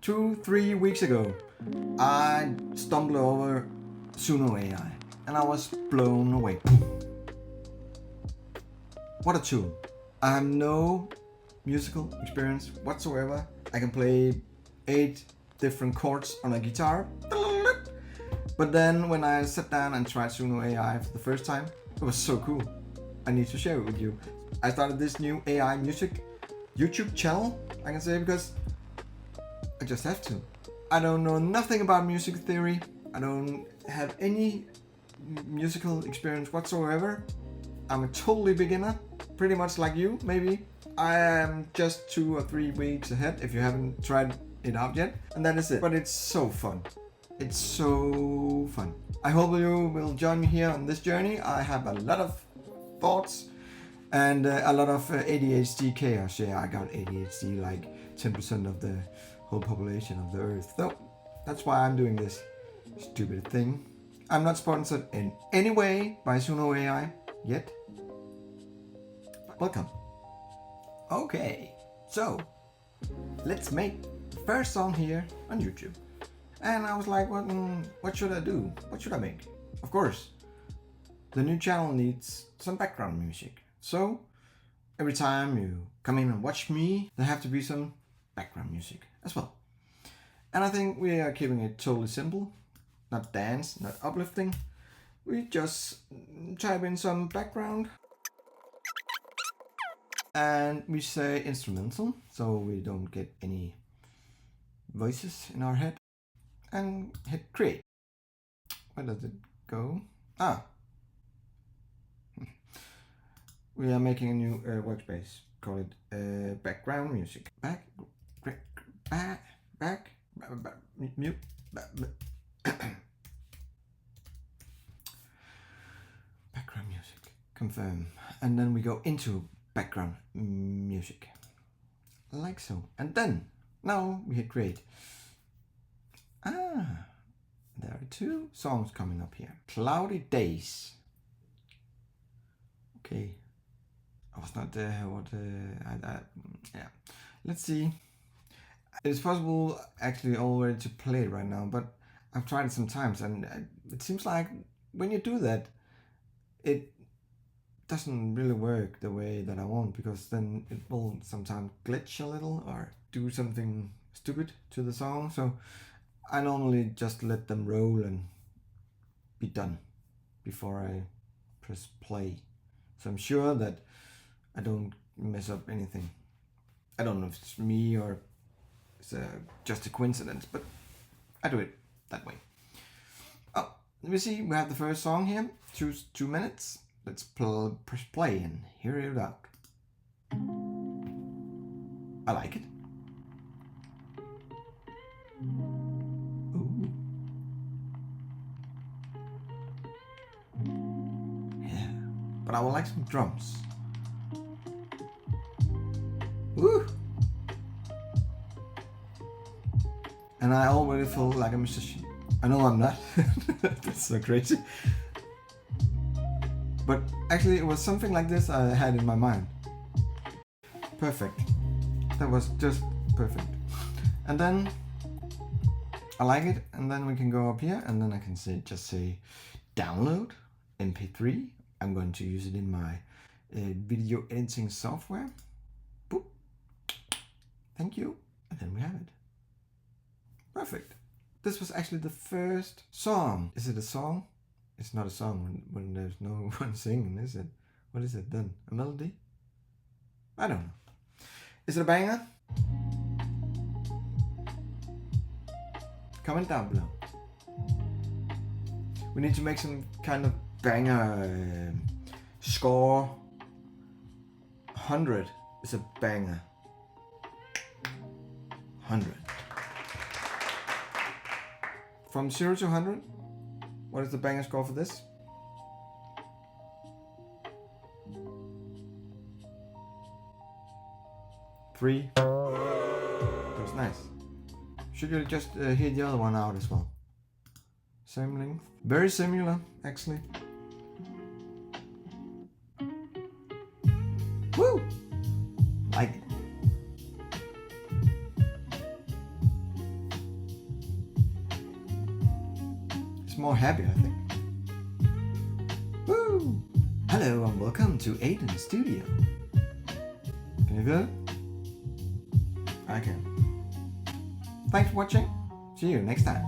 2-3 weeks ago, I stumbled over Suno AI and I was blown away. What a tool. I have no musical experience whatsoever. I can play 8 different chords on a guitar. But then when I sat down and tried Suno AI for the first time, it was so cool. I need to share it with you. I started this new AI music YouTube channel, I can say, because I just have to. I don't know nothing about music theory. I don't have any musical experience whatsoever. I'm a totally beginner, pretty much like you, maybe. I am just 2 or 3 weeks ahead if you haven't tried it out yet, and that is it. But it's so fun. It's so fun. I hope you will join me here on this journey. I have a lot of thoughts and a lot of ADHD chaos. Yeah, I got ADHD like 10% of the whole population of the earth. So that's why I'm doing this stupid thing. I'm not sponsored in any way by Suno AI yet. Welcome. Okay, so let's make the first song here on YouTube. And I was like, what should I do? What should I make? Of course, the new channel needs some background music. So every time you come in and watch me, there have to be some background music as well. And I think we are keeping it totally simple, not dance, not uplifting. We just type in some background and we say instrumental, so we don't get any voices in our head, and hit create. Where does it go? We are making a new workspace. Call it background music. Mute. Background music. Confirm. And then we go into background music. Like so. And then, now we hit create. There are 2 songs coming up here. Cloudy Days. Okay. I was not there. Yeah. Let's see. It's possible actually already to play it right now, but I've tried it some times and it seems like when you do that, it doesn't really work the way that I want, because then it will sometimes glitch a little or do something stupid to the song. So I normally just let them roll and be done before I press play. So I'm sure that I don't mess up anything. I don't know if it's me or it's just a coincidence, but I do it that way. Oh, let me see. We have the first song here. 2 minutes. Let's press play and hear it out. I like it. Ooh. Yeah, but I would like some drums. Woo! And I already feel like a musician. I know I'm not. That's so crazy. But actually it was something like this I had in my mind. Perfect. That was just perfect. And then I like it, and then we can go up here and then I can just say download MP3. I'm going to use it in my video editing software. Boop. Thank you. And then we have it. Perfect. This was actually the first song. Is it a song? It's not a song when there's no one singing, is it? What is it then? A melody? I don't know. Is it a banger? Comment down below. We need to make some kind of banger score. 100 is a banger. 100. From 0 to 100, what is the banger score for this? Three. That was nice. Should you just hear the other one out as well? Same length. Very similar, actually. Woo! Like it. more happy, I think. Woo! Hello and welcome to Aiden's studio. Can you feel it? I can. Thanks for watching. See you next time.